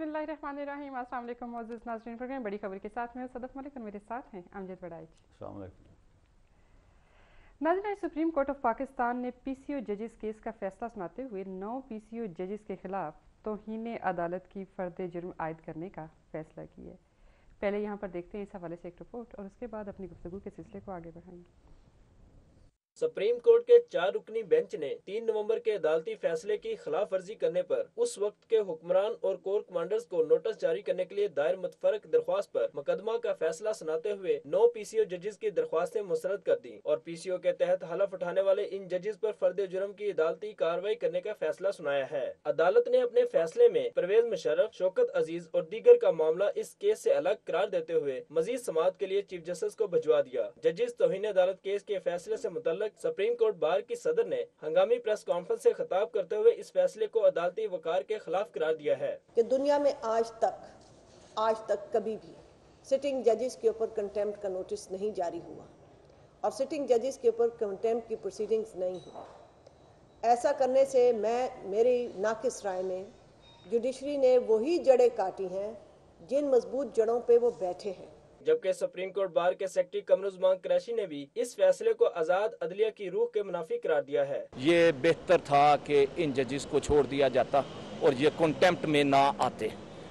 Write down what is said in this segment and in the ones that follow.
बिस्मिल्लाहिर्रहमानिर्रहीम। अस्सलाम वालेकुम मोअज़्ज़िज़ नाज़रीन, प्रोग्राम बड़ी खबर के साथ में सदफ मलिक और मेरे साथ हैं अमजद वड़ाइच। अस्सलाम वालेकुम। नाज़रीन, सुप्रीम कोर्ट ऑफ पाकिस्तान ने पीसीओ जजेस केस का फैसला सुनाते हुए 9 पीसीओ जजेस के खिलाफ तौहीन अदालत की फर्द जुर्म आयद करने का फैसला किया है। पहले यहाँ पर देखते हैं इस हवाले से एक रिपोर्ट और उसके बाद अपनी गुफ्तगू के सिलसिले को आगे बढ़ाएंगे। सुप्रीम कोर्ट के 4 रुकनी बेंच ने 3 नवंबर के अदालती फैसले की खिलाफ वर्जी करने पर उस वक्त के हुक्मरान और कोर कमांडर्स को नोटिस जारी करने के लिए दायर मुतफरक दरख्वास्त पर मुकदमा का फैसला सुनाते हुए 9 पीसीओ जजेस की दरख्वास्तें मुस्तरद कर दी और पीसीओ के तहत हलफ उठाने वाले इन जजेस पर फर्द जुर्म की अदालती कार्रवाई करने का फैसला सुनाया है। अदालत ने अपने फैसले में परवेज मुशर्रफ, शौकत अजीज और दीगर का मामला इस केस से अलग करार देते हुए मजीद समाअत के लिए चीफ जस्टिस को भिजवा दिया। जजेस तौहीन अदालत केस के फैसले से मुतल्लिक सुप्रीम कोर्ट बार की सदर ने हंगामी प्रेस कॉन्फ्रेंस से खिताब करते हुए इस फैसले को अदालती वकार के खिलाफ करार दिया है कि दुनिया में आज तक कभी भी सिटिंग जजेस के ऊपर कंटेम्प्ट का नोटिस नहीं जारी हुआ और सिटिंग जजेस के ऊपर कंटेम्प्ट की प्रोसीडिंग्स नहीं हुई। ऐसा करने से मेरी नाकिस राय में जुडिशरी ने वही जड़ें काटी हैं जिन मजबूत जड़ों पे वो बैठे हैं। जबकि सुप्रीम कोर्ट बार के सेक्रेटरी कमरुज़्ज़मान कुरैशी ने भी इस फैसले को आज़ाद अदलिया की रूह के मुनाफी करार दिया है। ये बेहतर था कि इन जजेस को छोड़ दिया जाता और ये कंटेम्प्ट में ना आते,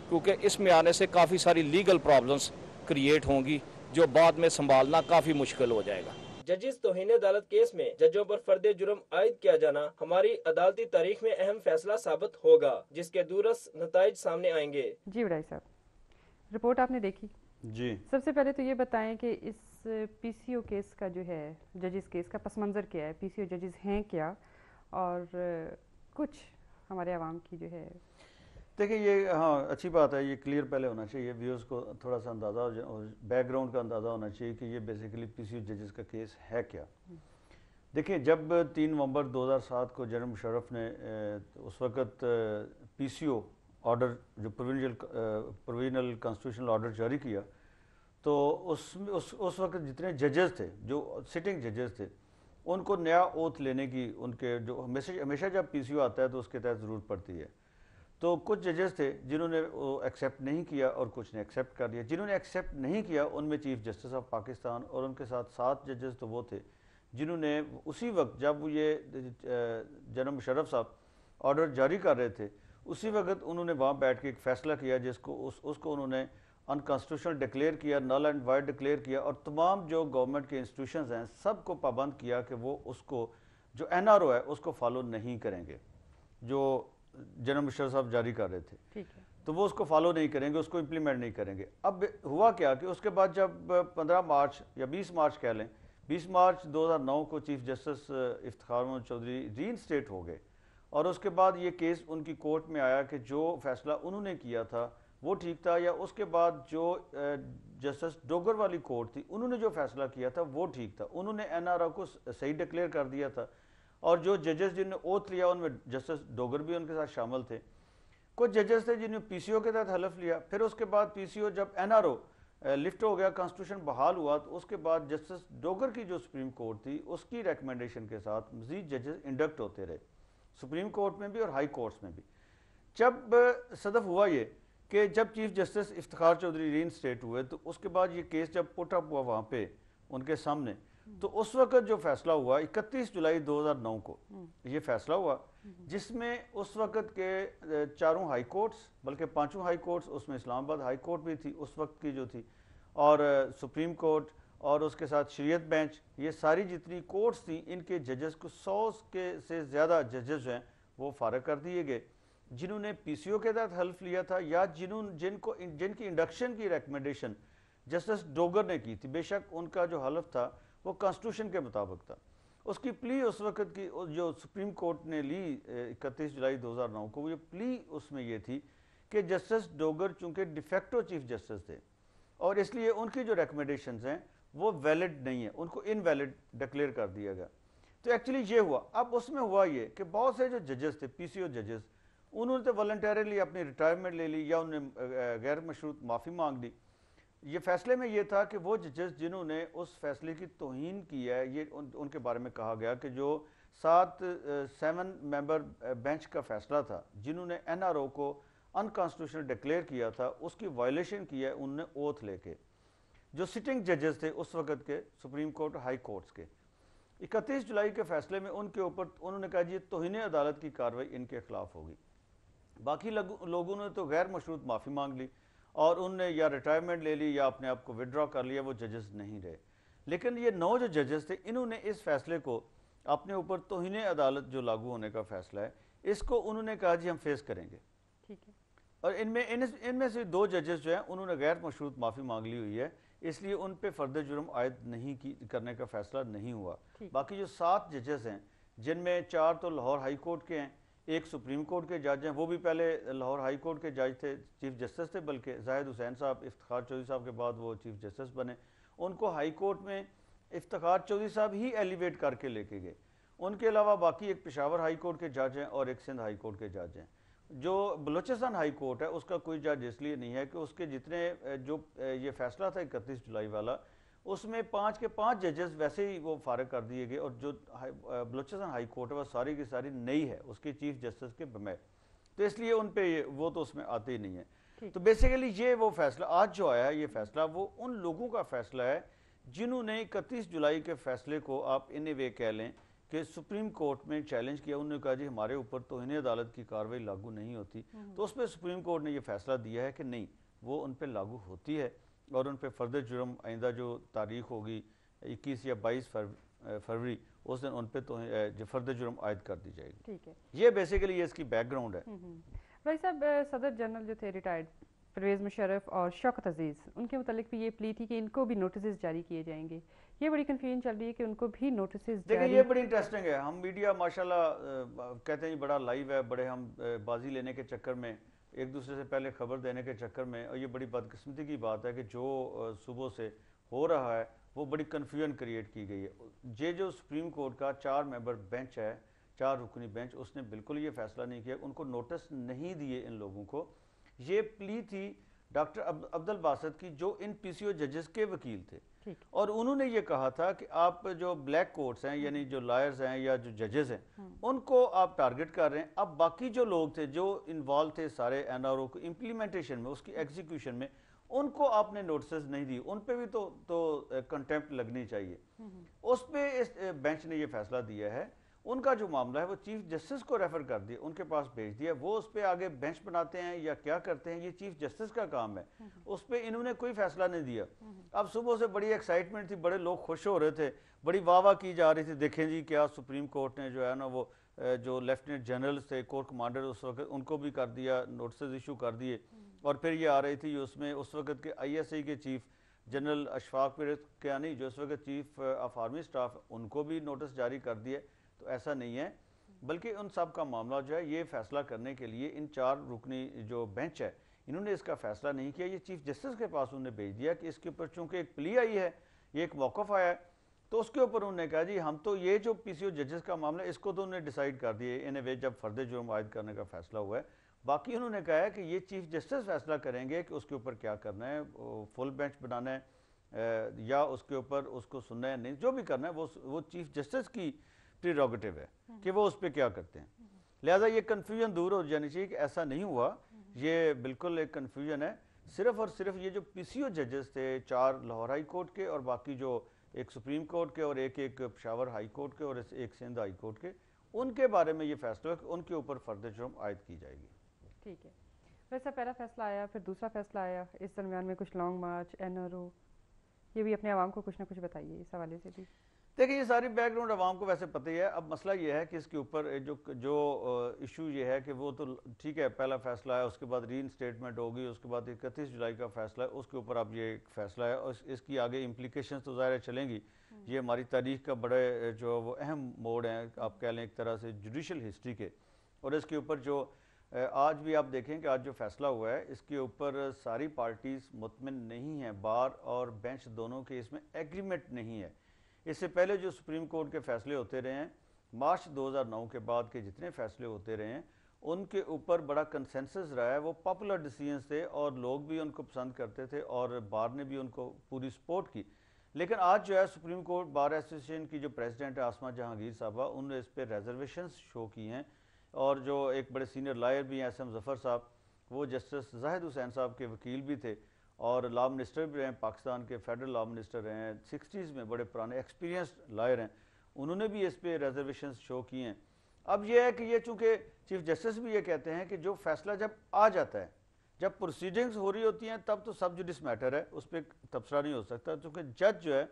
क्योंकि इसमें आने से काफ़ी सारी लीगल प्रॉब्लम्स क्रिएट होंगी जो बाद में संभालना काफ़ी मुश्किल हो जाएगा। जजेस तौहीन अदालत केस में जजों पर फर्द जुर्म आयद किया जाना हमारी अदालती तारीख में अहम फैसला साबित होगा, जिसके दूरस्थ नताइज सामने आएंगे। जी वड़ाई साहब, रिपोर्ट आपने देखी जी। सबसे पहले तो ये बताएं कि इस पीसीओ केस का जो है जजेस केस का पस मंज़र क्या है, पीसीओ जजेस हैं क्या, और कुछ हमारे आवाम की जो है। देखिए ये हाँ अच्छी बात है, ये क्लियर पहले होना चाहिए, व्यूअर्स को थोड़ा सा अंदाज़ा और बैकग्राउंड का अंदाज़ा होना चाहिए कि ये बेसिकली पीसीओ जजेस का केस है क्या। देखिए जब 3 नवंबर 2007 को जनरल मुशर्रफ ने उस वक़्त पीसीओ ऑर्डर जो प्रोविजनल कॉन्स्टिट्यूशनल ऑर्डर जारी किया, तो उस वक्त जितने जजेस थे जो सिटिंग जजेस थे उनको नया ओथ लेने की उनके जो हमेशा जब पीसीओ आता है तो उसके तहत ज़रूरत पड़ती है। तो कुछ जजेस थे जिन्होंने एक्सेप्ट नहीं किया और कुछ ने एक्सेप्ट कर दिया। जिन्होंने एक्सेप्ट नहीं किया उनमें चीफ जस्टिस ऑफ पाकिस्तान और उनके साथ 7 जजेस तो वो थे जिन्होंने उसी वक्त जब ये जनरल मुशर्रफ साहब ऑर्डर जारी कर रहे थे उसी वक्त उन्होंने वहाँ बैठ के एक फ़ैसला किया जिसको उसको उन्होंने अनकॉन्स्टिट्यूशनल डिक्लेयर किया, नल एंड वाइड डिक्लेयर किया और तमाम जो गवर्नमेंट के इंस्टीट्यूशंस हैं सबको पाबंद किया कि वो उसको जो एनआरओ है उसको फॉलो नहीं करेंगे, जो जनरल मुशर्रफ साहब जारी कर रहे थे। ठीक है, तो वो उसको फॉलो नहीं करेंगे, उसको इम्प्लीमेंट नहीं करेंगे। अब हुआ क्या कि उसके बाद जब 15 मार्च या 20 मार्च कह लें, 20 मार्च 2009 को chief justice Iftikhar Mohammad Chaudhry reinstate हो गए और उसके बाद ये केस उनकी कोर्ट में आया कि जो फैसला उन्होंने किया था वो ठीक था या उसके बाद जो जस्टिस डोगर वाली कोर्ट थी उन्होंने जो फैसला किया था वो ठीक था। उन्होंने एनआरओ को सही डिक्लेयर कर दिया था और जो जजेस जिन्होंने ओथ लिया उनमें जस्टिस डोगर भी उनके साथ शामिल थे। कुछ जजेस थे जिन्होंने पीसीओ के तहत हलफ लिया, फिर उसके बाद पीसीओ जब एनआरओ लिफ्ट हो गया, कॉन्स्टिट्यूशन बहाल हुआ, तो उसके बाद जस्टिस डोगर की जो सुप्रीम कोर्ट थी उसकी रिकमेंडेशन के साथ मजीद जजेस इंडक्ट होते रहे, सुप्रीम कोर्ट में भी और हाई कोर्ट्स में भी। जब सदफ हुआ ये कि जब chief justice Iftikhar Chaudhry reinstate हुए तो उसके बाद ये केस जब पुट अप हुआ वहाँ पे उनके सामने, तो उस वक्त जो फैसला हुआ 31 जुलाई 2009 को ये फैसला हुआ जिसमें उस वक्त के 4 हाई कोर्ट्स बल्कि 5 हाई कोर्ट्स, उसमें इस्लामाबाद हाई कोर्ट भी थी उस वक्त की जो थी, और सुप्रीम कोर्ट और उसके साथ शरीयत बेंच, ये सारी जितनी कोर्ट्स थी इनके जजेस को 100 के से ज़्यादा जजेस हैं वो फारग कर दिए गए जिन्होंने पीसीओ के तहत हल्फ लिया था या जिनकी इंडक्शन की रिकमेंडेशन जस्टिस डोगर ने की थी। बेशक उनका जो हल्फ था वो कॉन्स्टिट्यूशन के मुताबिक था। उसकी प्ली उस वक्त की जो सुप्रीम कोर्ट ने ली 31 जुलाई 2009 को, ये प्ली उसमें ये थी कि जस्टिस डोगर चूँकि डिफेक्टो चीफ जस्टिस थे और इसलिए उनकी जो रिकमेंडेशंस हैं वो वैलिड नहीं है, उनको इनवैलिड डिक्लेयर कर दिया गया। तो एक्चुअली ये हुआ। अब उसमें हुआ ये कि बहुत से जो जजेस थे पीसीओ जजेस, उन्होंने तो वॉलंटरली अपनी रिटायरमेंट ले ली या उन्होंने गैर मशरूत माफ़ी मांग ली। ये फैसले में ये था कि वो जजेस जिन्होंने उस फैसले की तौहीन की है, ये उनके बारे में कहा गया कि जो 7 मेंबर बेंच का फैसला था जिन्होंने एनआरओ को अनकॉन्स्टिट्यूशनल डिक्लेयर किया था उसकी वायलेशन की है उनने ओथ लेके। जो सिटिंग जजेस थे उस वक्त के सुप्रीम कोर्ट हाई कोर्ट्स के, 31 जुलाई के फैसले में उनके ऊपर उन्होंने कहा जी तौहीन अदालत की कार्रवाई इनके खिलाफ होगी। बाकी लोगों ने तो गैर मशरूत माफ़ी मांग ली और उनने या रिटायरमेंट ले ली या अपने आप को विड्रॉ कर लिया, वो जजेस नहीं रहे। लेकिन ये 9 जो जजेस थे इन्होंने इस फैसले को अपने ऊपर तौहीन अदालत जो लागू होने का फैसला है इसको उन्होंने कहा जी हम फेस करेंगे। ठीक है। और इनमें से 2 जजेस जो हैं उन्होंने गैर मशरूत माफ़ी मांग ली हुई है, इसलिए उन पे फर्द जुर्म आयद नहीं करने का फैसला नहीं हुआ। बाकी जो 7 जजेस हैं जिनमें 4 तो लाहौर हाई कोर्ट के हैं, एक सुप्रीम कोर्ट के जज हैं, वो भी पहले लाहौर हाई कोर्ट के जज थे, चीफ जस्टिस थे, बल्कि जाहिद हुसैन साहब इफ्तिखार चौधरी साहब के बाद वो चीफ जस्टिस बने। उनको हाई कोर्ट में इफ्तिखार चौधरी साहब ही एलिवेट करके लेके गए। उनके अलावा बाकी एक पेशावर हाई कोर्ट के जज हैं और एक सिंध हाई कोर्ट के जज हैं। जो बलोचिस्तान हाई कोर्ट है उसका कोई जज इसलिए नहीं है कि उसके जितने जो ये फैसला था 31 जुलाई वाला, उसमें 5 के 5 जजेस वैसे ही वो फारिग कर दिए गए और जो बलोचिस्तान हाई कोर्ट है वह सारी की सारी नई है उसके चीफ जस्टिस के बगैर, तो इसलिए उन पे वो तो उसमें आते ही नहीं है। तो बेसिकली ये वो फैसला आज जो आया है, ये फैसला वो उन लोगों का फैसला है जिन्होंने 31 जुलाई के फैसले को आप इन वे कह लें कि सुप्रीम कोर्ट में चैलेंज किया। उन्होंने कहा जी हमारे ऊपर तौहीन अदालत की कार्रवाई लागू नहीं होती, तो उस पर सुप्रीम कोर्ट ने ये फैसला दिया है कि नहीं, वो उन पर लागू होती है और उन पर फर्द जुर्म आइंदा जो तारीख होगी 21 या 22 फरवरी उस दिन उन पर तो फर्द जुर्म आयद कर दी जाएगी। ठीक है, ये बेसिकली ये इसकी बैकग्राउंड है। भाई साहब, सदर जनरल जो थे रिटायर्ड परवेज़ मुशर्रफ और शौकत अजीज़, उनके मुतालिक भी ये प्ली थी कि इनको भी नोटिस जारी किए जाएंगे। ये बड़ी कन्फ्यूजन चल रही है कि उनको भी नोटिस देखिए ये बड़ी इंटरेस्टिंग है। हम मीडिया माशाल्लाह कहते हैं बड़ा लाइव है, बड़े हम बाजी लेने के चक्कर में एक दूसरे से पहले खबर देने के चक्कर में, और ये बड़ी बदकिस्मती की बात है कि जो सुबह से हो रहा है वो बड़ी कन्फ्यूजन क्रिएट की गई है। ये जो सुप्रीम कोर्ट का 4 मेंबर बेंच है, 4 रुकनी बेंच, उसने बिल्कुल ये फैसला नहीं किया, उनको नोटिस नहीं दिए इन लोगों को। ये प्ली थी डॉक्टर अब्दुल बासित की जो इन पीसीओ जजेस के वकील थे, और उन्होंने ये कहा था कि आप जो ब्लैक कोर्ट्स हैं यानी जो लॉयर्स हैं या जो जजेस हैं उनको आप टारगेट कर रहे हैं। अब बाकी जो लोग थे जो इन्वॉल्व थे सारे एनआरओ को इम्प्लीमेंटेशन में, उसकी एग्जीक्यूशन में, उनको आपने नोटिस नहीं दी, उन पे भी तो कंटेम्प्ट लगनी चाहिए। उस पे इस बेंच ने ये फैसला दिया है। उनका जो मामला है वो चीफ जस्टिस को रेफर कर दिया, उनके पास भेज दिया, वो उस पर आगे बेंच बनाते हैं या क्या करते हैं ये चीफ जस्टिस का काम है। उस पर इन्होंने कोई फैसला नहीं दिया। अब सुबह से बड़ी एक्साइटमेंट थी, बड़े लोग खुश हो रहे थे, बड़ी वाह की जा रही थी, देखें जी क्या सुप्रीम कोर्ट ने जो है ना वो जो लेफ्टिनेंट जनरल्स थे, कोर कमांडर उस वक्त, उनको भी कर दिया, नोटिस इशू कर दिए। और फिर ये आ रही थी उसमें उस वक्त के ISI के चीफ जनरल अशफाक कियानी जो उस वक्त चीफ ऑफ आर्मी स्टाफ, उनको भी नोटिस जारी कर दिए। तो ऐसा नहीं है, बल्कि उन सब का मामला जो है ये फैसला करने के लिए इन 4 रुकनी जो बेंच है इन्होंने इसका फैसला नहीं किया, ये चीफ जस्टिस के पास उन्होंने भेज दिया कि इसके ऊपर चूंकि एक प्ली आई है, ये एक मौक़िफ़ आया है, तो उसके ऊपर उन्होंने कहा जी हम तो ये जो पीसीओ जजेस का मामला है इसको तो उन्होंने डिसाइड कर दिए इन वे जब फर्द जुर्म आयद करने का फैसला हुआ है। बाकी उन्होंने कहा है कि ये चीफ जस्टिस फैसला करेंगे कि उसके ऊपर क्या करना है, फुल बेंच बनाना है या उसके ऊपर उसको सुनना है, नहीं जो भी करना है वो चीफ जस्टिस की प्रीरोगेटिव है कि वो उस पर क्या करते हैं। लिहाजा ये कन्फ्यूजन दूर हो जानी चाहिए कि ऐसा नहीं हुआ, ये बिल्कुल एक कन्फ्यूजन है। सिर्फ और सिर्फ ये जो पीसीओ जजेस थे 4 लाहौर हाई कोर्ट के और बाकी जो एक सुप्रीम कोर्ट के और एक पेशावर हाई कोर्ट के और एक सिंध हाई कोर्ट के, उनके बारे में ये फैसला है कि उनके ऊपर फर्द जुर्म आयद की जाएगी। ठीक है, वैसे पहला फैसला आया, फिर दूसरा फैसला आया, इस दरमियान में कुछ लॉन्ग मार्च, एनआरओ, ये भी अपने आवाम को कुछ ना कुछ बताइए इस हवाले से भी। देखिए ये सारी बैकग्राउंड आवाम को वैसे पता ही है। अब मसला ये है कि इसके ऊपर जो इशू ये है कि वो तो ठीक है पहला फैसला है, उसके बाद रीइंस्टेटमेंट होगी, उसके बाद 31 जुलाई का फैसला है, उसके ऊपर अब ये फैसला है और इसकी आगे इम्प्लीकेशंस तो ज़ाहिर चलेंगी। ये हमारी तारीख का बड़े जो वो अहम मोड़ हैं, आप कह लें एक तरह से जुडिशल हिस्ट्री के। और इसके ऊपर जो आज भी आप देखें कि आज जो फैसला हुआ है इसके ऊपर सारी पार्टीज़ मुतमिन नहीं हैं, बार और बेंच दोनों के इसमें एग्रीमेंट नहीं है। इससे पहले जो सुप्रीम कोर्ट के फैसले होते रहे हैं, मार्च 2009 के बाद के जितने फैसले होते रहे हैं उनके ऊपर बड़ा कंसेंसस रहा है, वो पॉपुलर डिसीजंस थे और लोग भी उनको पसंद करते थे और बार ने भी उनको पूरी सपोर्ट की। लेकिन आज जो है सुप्रीम कोर्ट बार एसोसिएशन की जो प्रेसिडेंट है आसमा जहांगीर साहबा, उन्होंने इस पर रिजर्वेशंस शो की हैं और जो एक बड़े सीनियर लॉयर भी हैं SM जफ़र साहब, वो जस्टिस जाहिद हुसैन साहब के वकील भी थे और लॉ मिनिस्टर भी रहे हैं, पाकिस्तान के फेडरल लॉ मिनिस्टर रहे हैं, 60s में बड़े पुराने एक्सपीरियंस्ड लॉयर हैं, उन्होंने भी इस पे रिजर्वेशन शो किए हैं। अब यह है कि ये चूँकि चीफ जस्टिस भी ये कहते हैं कि जो फैसला जब आ जाता है, जब प्रोसीडिंग्स हो रही होती हैं, तब तो सब जुडिस मैटर है, उस पर तबसरा नहीं हो सकता, क्योंकि जज जो है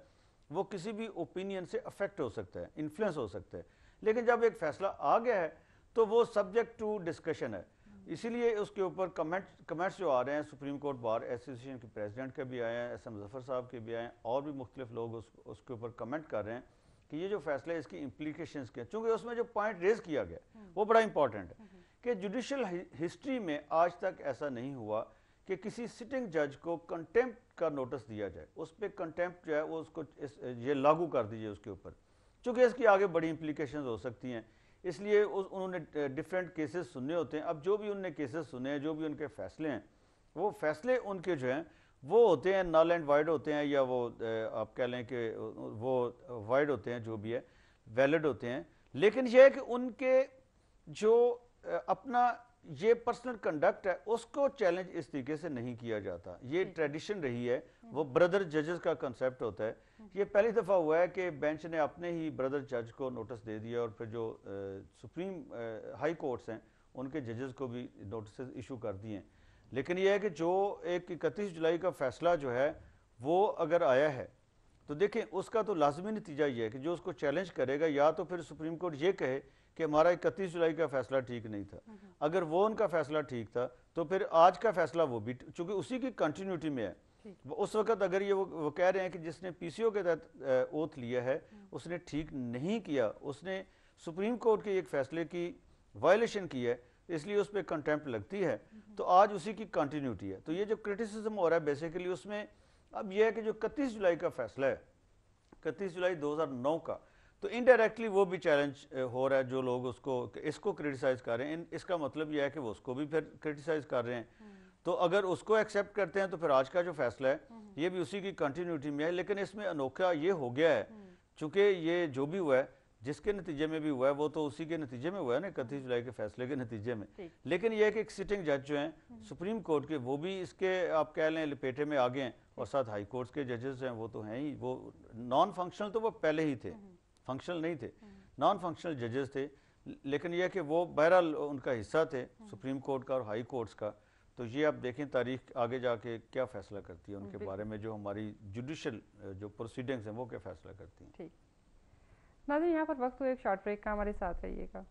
वो किसी भी ओपिनियन से अफेक्ट हो सकता है, इन्फ्लुएंस हो सकता है। लेकिन जब एक फैसला आ गया है तो वो सब्जेक्ट टू डिस्कशन है, इसीलिए उसके ऊपर कमेंट्स जो आ रहे हैं, सुप्रीम कोर्ट बार एसोसिएशन के प्रेसिडेंट के भी आए हैं, SM जफर साहब के भी आए हैं, और भी मुख्तलिफ लोग उसके ऊपर कमेंट कर रहे हैं कि ये जो फैसला है इसकी इम्प्लीकेशंस क्या, चूँकि उसमें जो पॉइंट रेज किया गया वो बड़ा इंपॉर्टेंट है कि जुडिशल हिस्ट्री में आज तक ऐसा नहीं हुआ कि किसी सिटिंग जज को कंटेम्प्ट का नोटिस दिया जाए, उस पर कंटेम्प्ट जो है वो उसको ये लागू कर दीजिए उसके ऊपर, चूँकि इसकी आगे बड़ी इम्प्लीकेशंस हो सकती हैं, इसलिए उन्होंने डिफरेंट केसेस सुनने होते हैं। अब जो भी उनने केसेस सुने हैं, जो भी उनके फैसले हैं, वो फैसले उनके जो हैं वो होते हैं नल एंड वाइड होते हैं, या वो आप कह लें कि वो वाइड होते हैं, जो भी है वैलिड होते हैं। लेकिन यह है कि उनके जो अपना ये पर्सनल कंडक्ट है उसको चैलेंज इस तरीके से नहीं किया जाता, ये ट्रेडिशन रही है, वो ब्रदर जजेस का कंसेप्ट होता है। ये पहली दफ़ा हुआ है कि बेंच ने अपने ही ब्रदर जज को नोटिस दे दिया और फिर जो सुप्रीम हाई कोर्ट्स हैं उनके जजेस को भी नोटिस इशू कर दिए हैं। लेकिन यह है कि जो एक 31 जुलाई का फैसला जो है वो अगर आया है तो देखें उसका तो लाजमी नतीजा ये है कि जो उसको चैलेंज करेगा, या तो फिर सुप्रीम कोर्ट ये कहे कि हमारा 31 जुलाई का फैसला ठीक नहीं था, अगर वो उनका फैसला ठीक था तो फिर आज का फैसला वो भी, चूंकि उसी की कंटिन्यूटी में है, उस वक्त अगर ये वो कह रहे हैं कि जिसने PCO के तहत ओथ लिया है उसने ठीक नहीं किया, उसने सुप्रीम कोर्ट के एक फैसले की वायलेशन की है, इसलिए उस पर कंटेम्प्ट लगती है, तो आज उसी की कंटिन्यूटी है। तो ये जो क्रिटिसिज्म हो रहा है बेसिकली उसमें अब यह है कि जो 31 जुलाई का फैसला है, 31 जुलाई 2009 का, तो इनडायरेक्टली वो भी चैलेंज हो रहा है, जो लोग इसको क्रिटिसाइज कर रहे हैं, इसका मतलब यह है कि वो उसको भी फिर क्रिटिसाइज कर रहे हैं। तो अगर उसको एक्सेप्ट करते हैं तो फिर आज का जो फैसला है ये भी उसी की कंटिन्यूटी में है। लेकिन इसमें अनोखा ये हो गया है, चूंकि ये जो भी हुआ है, जिसके नतीजे में भी हुआ है, वो तो उसी के नतीजे में हुआ है ना, 31 जुलाई के फैसले के नतीजे में। लेकिन यह है कि एक सिटिंग जज जो हैं सुप्रीम कोर्ट के, वो भी इसके आप कह लें लपेटे में आ गए हैं, और साथ हाई कोर्ट के जजेस हैं वो तो हैं ही, वो नॉन फंक्शनल तो वो पहले ही थे, फंक्शनल नहीं थे, नॉन फंक्शनल जजेस थे। लेकिन यह कि वो बहरहाल उनका हिस्सा थे सुप्रीम कोर्ट का और हाई कोर्ट्स का। तो ये आप देखें तारीख आगे जाके क्या फैसला करती है उनके बारे में, जो हमारी जुडिशल जो प्रोसीडिंग्स हैं वो क्या फैसला करती हैं। ठीक नाज़रीन, यहाँ पर वक्त हुआ एक शॉर्ट ब्रेक का, हमारे साथ रहिएगा।